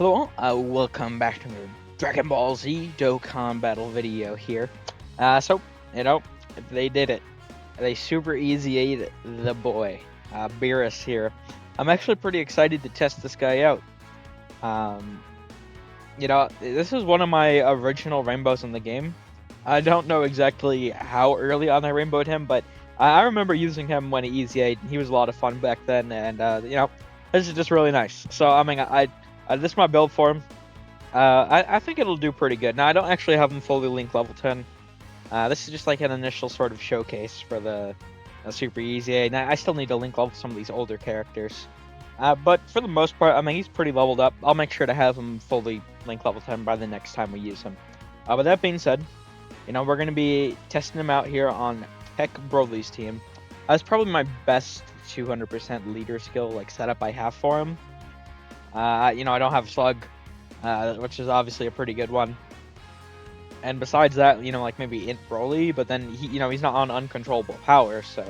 Hello, welcome back to the Dragon Ball Z Dokkan battle video here. So, they did it. They super easy ate the boy, Beerus here. I'm actually pretty excited to test this guy out. This is one of my original rainbows in the game. I don't know exactly how early on I rainbowed him, but I remember using him when he easy ate. He was a lot of fun back then, and this is just really nice. So, this is my build for him. I think it'll do pretty good. Now, I don't actually have him fully linked level 10. This is just like an initial sort of showcase for the Super Easy. Now, I still need to link level some of these older characters. But for the most part, he's pretty leveled up. I'll make sure to have him fully linked level 10 by the next time we use him. But that being said, we're going to be testing him out here on Tech Broly's team. That's probably my best 200% leader skill setup I have for him. I don't have Slug, which is obviously a pretty good one. And besides that, maybe Int Broly, but then he's not on uncontrollable power, so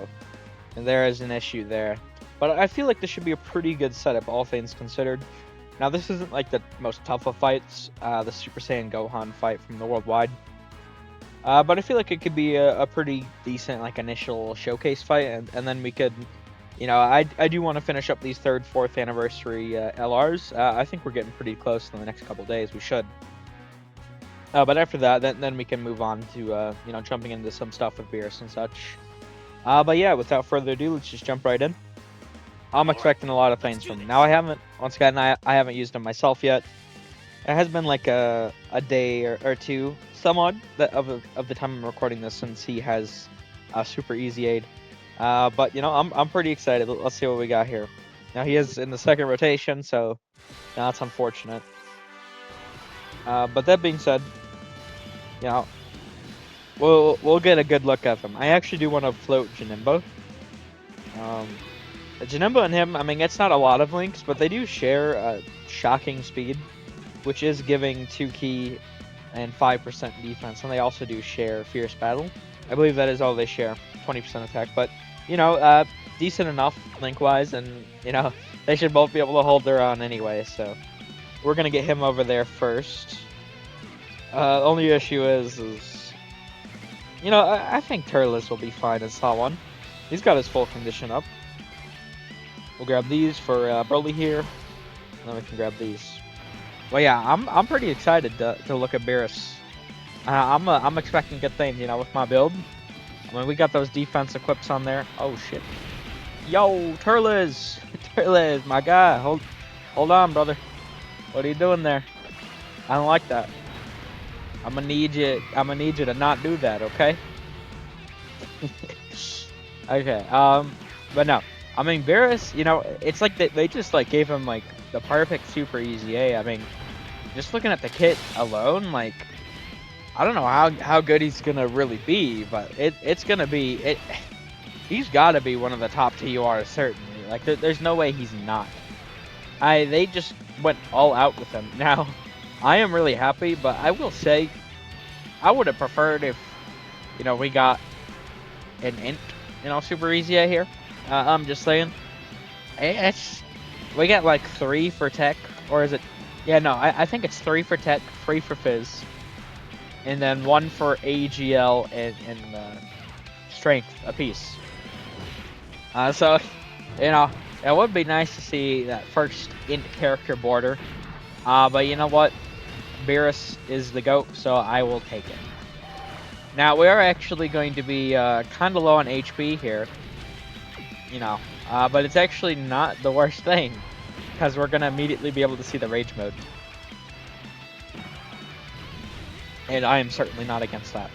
there is an issue there. But I feel like this should be a pretty good setup, all things considered. Now, this isn't like the most tough of fights, the Super Saiyan Gohan fight from the Worldwide. But I feel like it could be a pretty decent initial showcase fight, and then we could, I do want to finish up these 3rd, 4th anniversary LRs. I think we're getting pretty close in the next couple days. We should. But after that, then we can move on to jumping into some stuff with Beerus and such. But yeah, without further ado, let's just jump right in. I'm expecting a lot of things from him. Now, I haven't used him myself yet. It has been like a day or two, somewhat, of the time I'm recording this, since he has Super Easy Aid. But I'm pretty excited. Let's see what we got here. Now, he is in the 2nd rotation, so that's unfortunate. But that being said, we'll get a good look at him. I actually do want to float Janemba. Janemba and him, it's not a lot of links, but they do share shocking speed, which is giving 2 key and 5% defense, and they also do share Fierce Battle. I believe that is all they share, 20% attack, but, decent enough link-wise, and, they should both be able to hold their own anyway, so we're going to get him over there first. Only issue is I think Turles will be fine as Saw 1. He's got his full condition up. We'll grab these for Broly here, and then we can grab these. Well, yeah, I'm pretty excited to look at Beerus. I'm expecting good things, with my build. We got those defense equips on there. Oh shit! Yo, Turles, Turles, my guy, hold on, brother. What are you doing there? I don't like that. I'm gonna need you to not do that, okay? Okay. But no. Beerus, it's like they just gave him the perfect Super Easy A. Just looking at the kit alone, I don't know how good he's gonna really be, but it's gonna be he's gotta be one of the top TURs, certainly. There's no way he's not. They just went all out with him. Now, I am really happy, but I will say I would have preferred if we got an Int Super Easy A here. I'm just saying, we got 3 for Tech, or is it? Yeah, no, I think it's 3 for Tech, 3 for Fizz, and then 1 for AGL and Strength apiece. So, it would be nice to see that first Int character border. But you know what? Beerus is the GOAT, so I will take it. Now, we are actually going to be kind of low on HP here. But it's actually not the worst thing, because we're going to immediately be able to see the Rage Mode. And I am certainly not against that.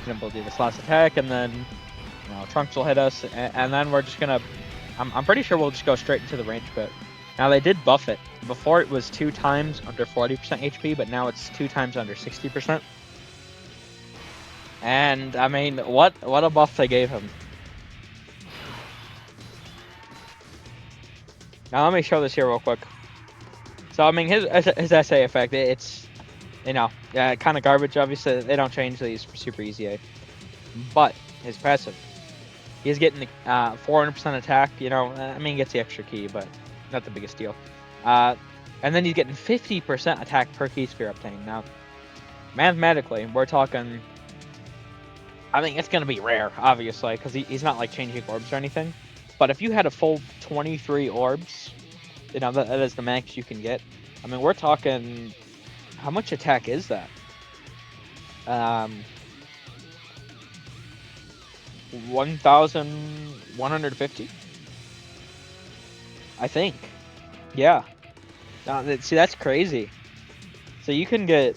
We'll do this last attack, and then Trunks will hit us, and then we're just going to... I'm pretty sure we'll just go straight into the range bit. Now, they did buff it. Before, it was 2 times under 40% HP, but now it's 2 times under 60%. And, what a buff they gave him. Now, let me show this here real quick. So, his SA effect, it's, kind of garbage, obviously. They don't change these for Super Easy A. But, his passive. He's getting 400% attack, he gets the extra key, but not the biggest deal. Uh, and then he's getting 50% attack per key sphere obtained. Now, mathematically, we're talking. I think it's gonna be rare, obviously, because he's not like changing orbs or anything. But if you had a full 23 orbs, that is the max you can get. I mean, we're talking. How much attack is that? 1,150. I think. Yeah. See, that's crazy. So you can get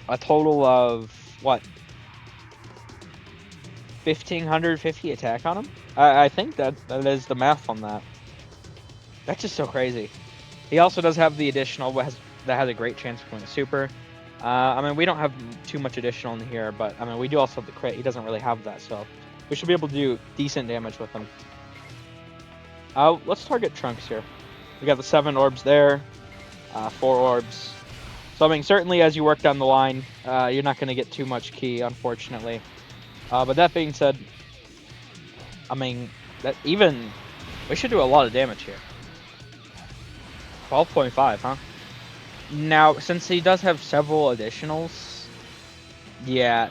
a total of what? 1,550 attack on him. I think that is the math on that. That's just so crazy. He also does have the additional that has a great chance of going super. I mean, we don't have too much additional in here, but I mean, we do also have the crit. He doesn't really have that, so we should be able to do decent damage with him. Let's target Trunks here. We got the 7 orbs there, 4 orbs. So I mean, certainly as you work down the line, you're not going to get too much key, unfortunately. But that being said, I mean, we should do a lot of damage here. 12.5, huh? Now, since he does have several additionals, yeah,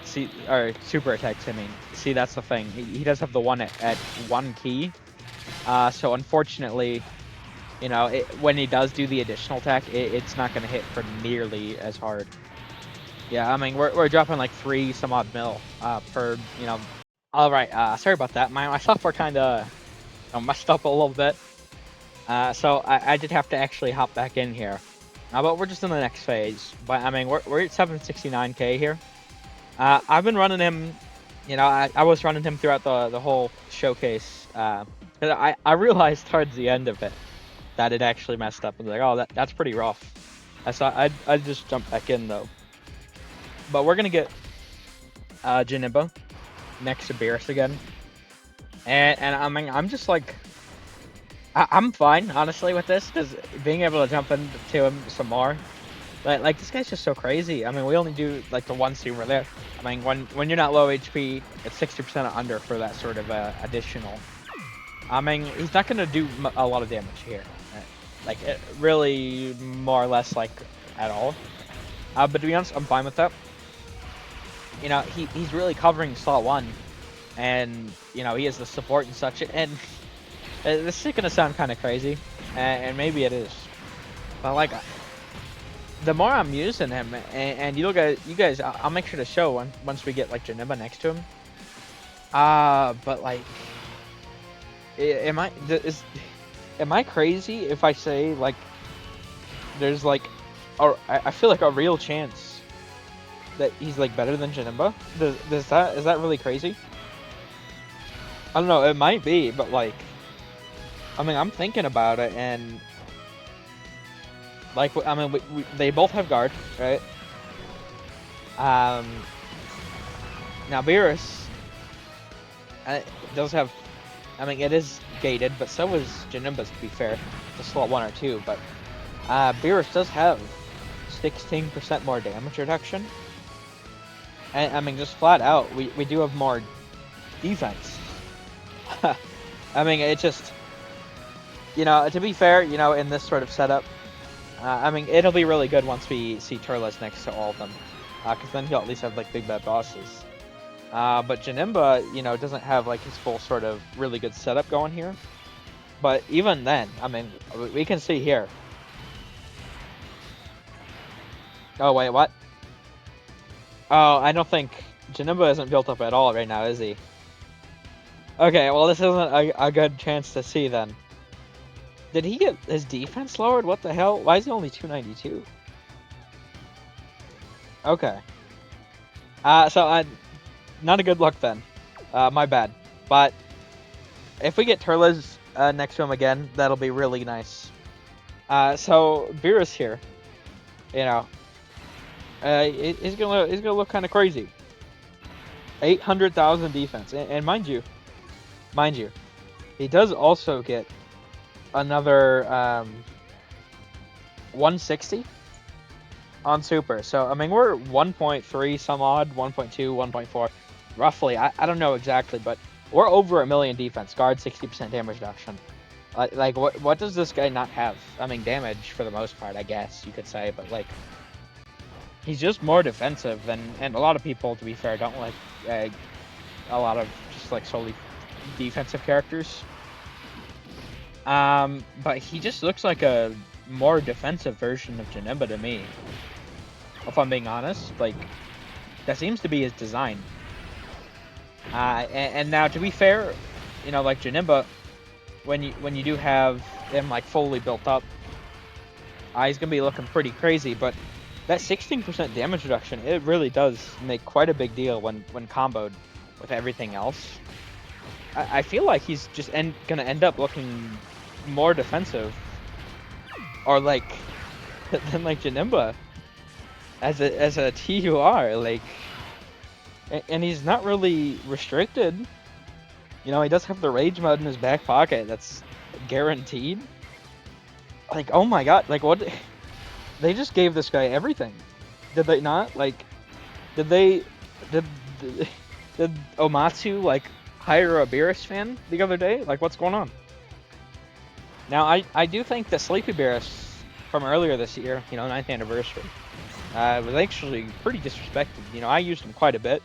or super attacks, I mean. See, that's the thing. He does have the one at 1 key. So unfortunately, when he does do the additional attack, it's not going to hit for nearly as hard. Yeah, I mean, we're dropping like 3 some odd mil per, All right, sorry about that. My software kind of messed up a little bit. So I did have to actually hop back in here. But we're just in the next phase. But I mean, we're at 769k here. I've been running him. I was running him throughout the whole showcase. I realized towards the end of it that it actually messed up. I was like, oh, that's pretty rough. I'd just jump back in though. But we're gonna get Janemba next to Beerus again, and I mean, I'm just like. I'm fine, honestly, with this, because being able to jump into him some more, like this guy's just so crazy. I mean, we only do like the 1 super there. I mean, when you're not low HP, it's 60% under for that sort of additional. I mean, he's not gonna do a lot of damage here, like really more or less like at all. But to be honest, I'm fine with that. He's really covering slot 1, and he has the support and such, and. This is gonna sound kind of crazy, and maybe it is, but like, the more I'm using him, and you guys, I'll make sure to show once we get like Janemba next to him. But like, am I crazy if I say like, there's like, or I feel like a real chance that he's like better than Janemba? Is that really crazy? I don't know. It might be, but like. I mean, I'm thinking about it, and like, I mean, they both have guard, right? Now Beerus does have. I mean, it is gated, but so is Janemba's, to be fair, to slot 1 or 2. But Beerus does have 16% more damage reduction, and I mean, just flat out, we do have more defense. I mean, it just. To be fair, in this sort of setup, I mean, it'll be really good once we see Turles next to all of them, because then he'll at least have, like, big bad bosses. But Janemba, doesn't have, like, his full sort of really good setup going here. But even then, I mean, we can see here. Oh, wait, what? Oh, I don't think Janemba isn't built up at all right now, is he? Okay, well, this isn't a good chance to see then. Did he get his defense lowered? What the hell? Why is he only 292? Okay. So not a good look then. My bad. But if we get Turles next to him again, that'll be really nice. So Beerus here, he's gonna look kind of crazy. 800,000 defense, and mind you, he does also get another 160 on super. So I mean, we're 1.3 some odd, 1.2, 1.4 roughly. I don't know exactly, but we're over 1 million defense, guard 60% damage reduction. Like what does this guy not have? I mean, damage for the most part, I guess you could say, but like he's just more defensive, and a lot of people, to be fair, don't like a lot of just like solely defensive characters. But he just looks like a more defensive version of Janemba to me. If I'm being honest, like that seems to be his design. And now to be fair, you know, like Janemba, when you do have him like fully built up, he's gonna be looking pretty crazy. But that 16% damage reduction, it really does make quite a big deal when comboed with everything else. I feel like he's just gonna end up looking more defensive, or like than like Janemba as a TUR, like, and he's not really restricted. You know, he does have the rage mode in his back pocket. That's guaranteed. Like, oh my god, like what? They just gave this guy everything. Did they not? Like, did they? Did did Omatsu like hire a Beerus fan the other day? Like, what's going on? Now, I do think that Sleepy Beerus from earlier this year, you know, 9th anniversary, was actually pretty disrespected. You know, I used him quite a bit.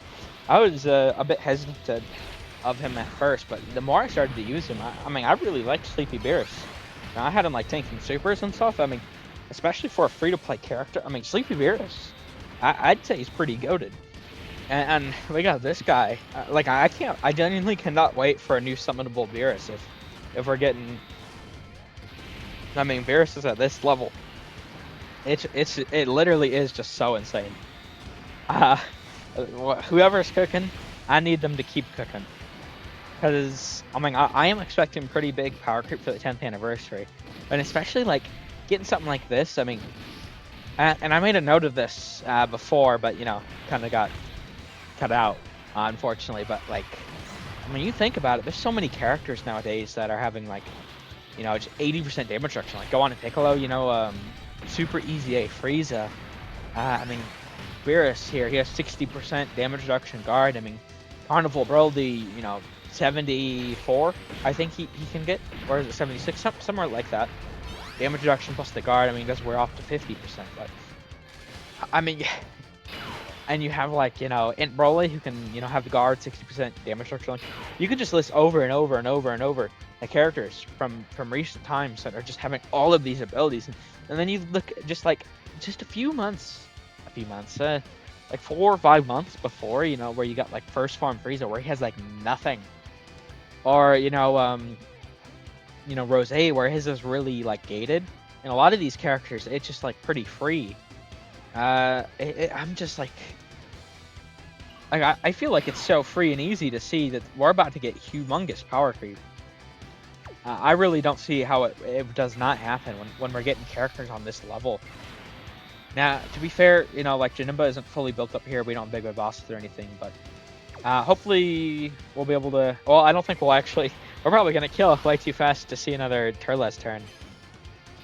I was a bit hesitant of him at first, but the more I started to use him, I mean, I really liked Sleepy Beerus. Now, I had him like tanking supers and stuff. I mean, especially for a free-to-play character. I mean, Sleepy Beerus, I'd say he's pretty goated. And we got this guy. Like, I genuinely cannot wait for a new summonable Beerus if we're getting. I mean, Beerus is at this level. It literally is just so insane. Whoever's cooking, I need them to keep cooking. Because, I mean, I am expecting pretty big power creep for the 10th anniversary. And especially, like, getting something like this, I mean, and I made a note of this before, but, you know, kind of got cut out, unfortunately. But, like, I mean, you think about it, there's so many characters nowadays that are having, like, you know, just 80% damage reduction. Like, go on to Piccolo, you know, super easy A Frieza. I mean, Beerus here, he has 60% damage reduction guard. I mean, Carnival Broly, you know, 74, I think he can get, or is it 76? Somewhere like that. Damage reduction plus the guard, I mean, does wear off to 50%, but, I mean, and you have, like, you know, Int Broly, who can, you know, have the guard, 60% damage reduction. You could just list over and over and over and over the characters from recent times that are just having all of these abilities, and then you look just like, just a few months, like 4 or 5 months before, you know, where you got, like, first form Frieza, where he has, like, nothing. Or, you know, Rose, where his is really, like, gated. And a lot of these characters, it's just, like, pretty free. I'm just, like I feel like it's so free and easy to see that we're about to get humongous power creep. I really don't see how it does not happen when we're getting characters on this level. Now, to be fair, you know, like, Janemba isn't fully built up here. We don't have big bosses or anything, but hopefully we'll be able to. Well, I don't think we'll actually. We're probably gonna kill way too fast to see another Turles turn.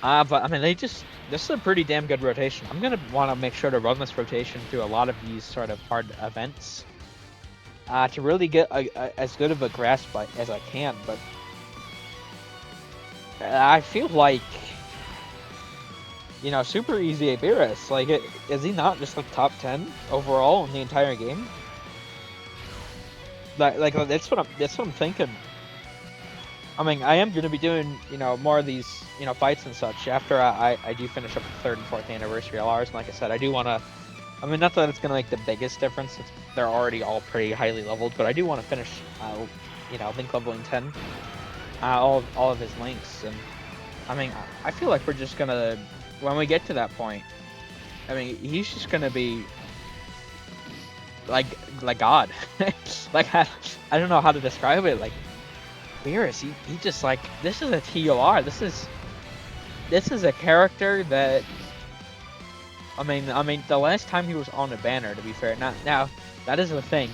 But I mean, this is a pretty damn good rotation. I'm gonna want to make sure to run this rotation through a lot of these sort of hard events to really get as good of a grasp as I can. But I feel like, you know, super easy at Beerus. Like, is he not just like top 10 overall in the entire game? Like that's what I'm thinking. I mean, I am going to be doing, you know, more of these, you know, fights and such after I do finish up the 3rd and 4th anniversary LRs. And like I said, I do want to. I mean, not that it's going to make the biggest difference. They're already all pretty highly leveled, but I do want to finish, you know, Link leveling 10. All of his links, and I mean, I feel like we're just gonna, when we get to that point, I mean, he's just gonna be like God. Like, I don't know how to describe it. Like, Beerus, he just, like, this is a TOR. This is a character that, I mean, the last time he was on a banner, to be fair, now that is the thing.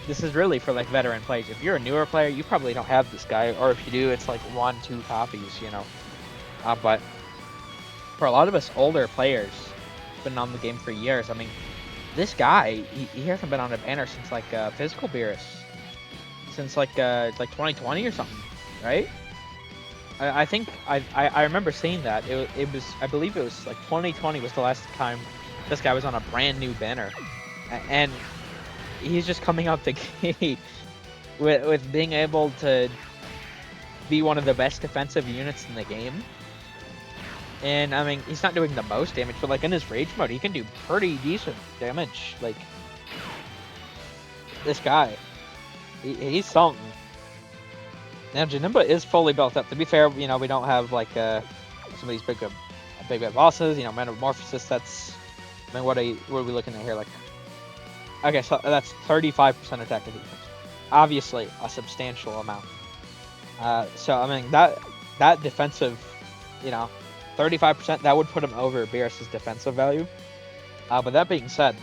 This is really for, like, veteran players. If you're a newer player, you probably don't have this guy, or if you do, it's like 1-2 copies, you know. But for a lot of us older players, been on the game for years. I mean, this guy, he hasn't been on a banner since, like, physical Beerus, since like 2020 or something, right? I think I remember seeing that. It was, I believe it was like 2020 was the last time this guy was on a brand new banner, and he's just coming out the gate with being able to be one of the best defensive units in the game. And I mean, he's not doing the most damage, but like in his rage mode, he can do pretty decent damage. Like this guy, he's something. Now Janemba is fully built up. To be fair, you know, we don't have like some of these big bosses. You know, Metamorphosis. That's, I mean, what are we looking at here? Like, okay, so that's 35% attack and defense. Obviously, a substantial amount. So I mean that defensive, you know, 35%, that would put him over Beerus' defensive value. But that being said,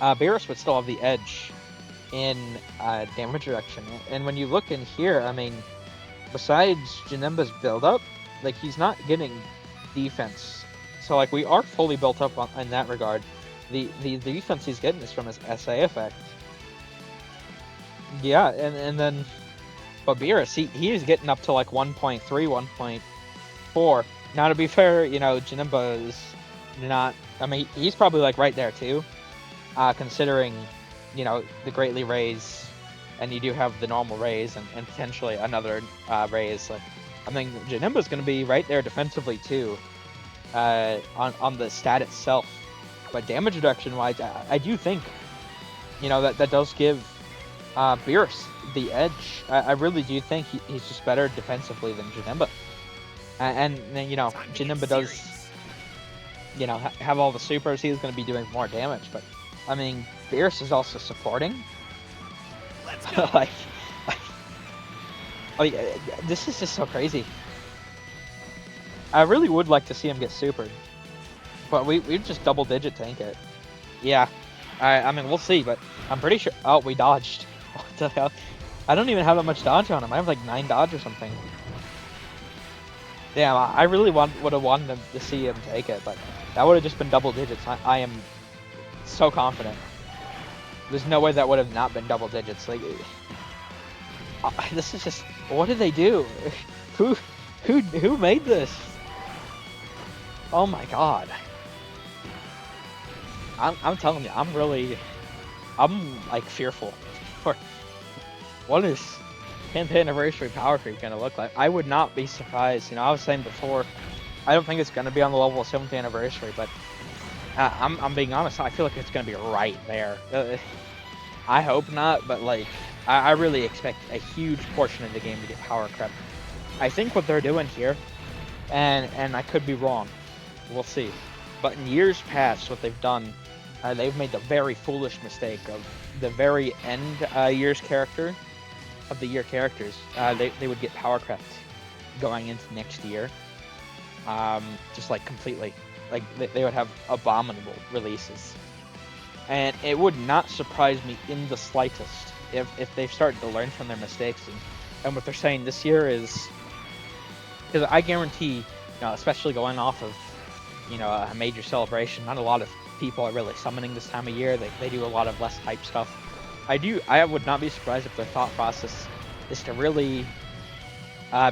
Beerus would still have the edge in damage reduction. And when you look in here, I mean, besides Janemba's build up, like he's not getting defense. So like we are fully built up in that regard. The defense he's getting is from his SA effect. Yeah, and then, but Beerus, he is getting up to like 1.3, 1.4. Now to be fair, you know, Janemba is not, I mean, he's probably like right there too, considering, you know, the greatly raise, and you do have the normal raise and potentially another raise. Like, I mean, Janemba's going to be right there defensively too, on the stat itself. But damage reduction wise, I do think, you know, that does give Beerus the edge. I really do think he's just better defensively than Janemba. And then, you know, Janemba does, you know, have all the supers. He's going to be doing more damage. But, I mean, Beerus is also supporting. Let's go. like, this is just so crazy. I really would like to see him get supered. But we just double-digit tank it. Yeah. I mean, we'll see, but I'm pretty sure... Oh, we dodged. What the hell? I don't even have that much dodge on him. I have like 9 dodge or something. Damn, I really would have wanted him to see him take it, but that would have just been double digits. I am so confident. There's no way that would have not been double digits. Like, this is just... What did they do? Who made this? Oh my god. I'm telling you, I'm like fearful for what is 10th anniversary Power Creep gonna look like. I would not be surprised. You know, I was saying before, I don't think it's gonna be on the level of 7th anniversary, but I'm being honest. I feel like it's gonna be right there. I hope not, but like I really expect a huge portion of the game to get power crept. I think what they're doing here, and I could be wrong. We'll see. But in years past, what they've done, they've made the very foolish mistake of the very end year's character, of the year characters, they would get power crept going into next year. Just like completely. Like they would have abominable releases. And it would not surprise me in the slightest if they've started to learn from their mistakes. And what they're saying this year is, because I guarantee, you know, especially going off of, you know, a major celebration, not a lot of people are really summoning this time of year. They do a lot of less hype stuff. I would not be surprised if their thought process is to really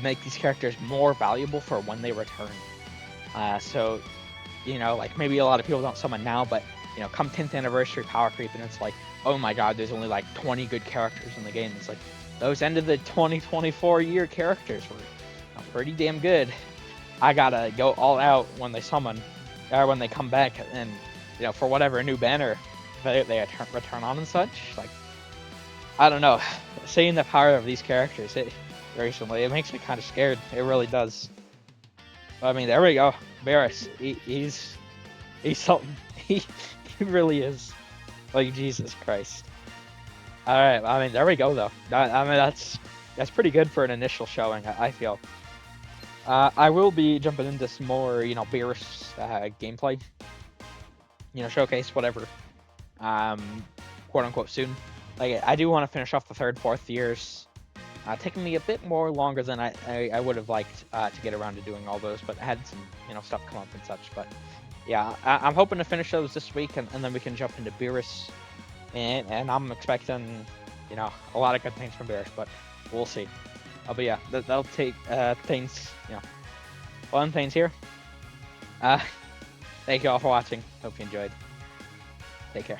make these characters more valuable for when they return. So, you know, like maybe a lot of people don't summon now, but, you know, come 10th anniversary Power Creep, and it's like, oh my god, there's only like 20 good characters in the game. It's like, those end of the 2024 year characters were pretty damn good. I gotta go all out when they summon, or when they come back, and, you know, for whatever new banner they return on and such. Like, I don't know. Seeing the power of these characters recently, it makes me kind of scared. It really does. I mean, there we go. Beerus, he's something. He really is. Like, Jesus Christ. All right. I mean, there we go though. I mean, that's pretty good for an initial showing, I feel. I will be jumping into some more, you know, Beerus gameplay. You know, showcase, whatever. Quote unquote soon. Like, I do want to finish off the 3rd, 4th years. Taking me a bit more longer than I would have liked to get around to doing all those, but I had some, you know, stuff come up and such. But yeah, I'm hoping to finish those this week, and then we can jump into Beerus. And I'm expecting, you know, a lot of good things from Beerus, but we'll see. But yeah, that'll take things, fun things here. Uh, thank you all for watching. Hope you enjoyed. Take care.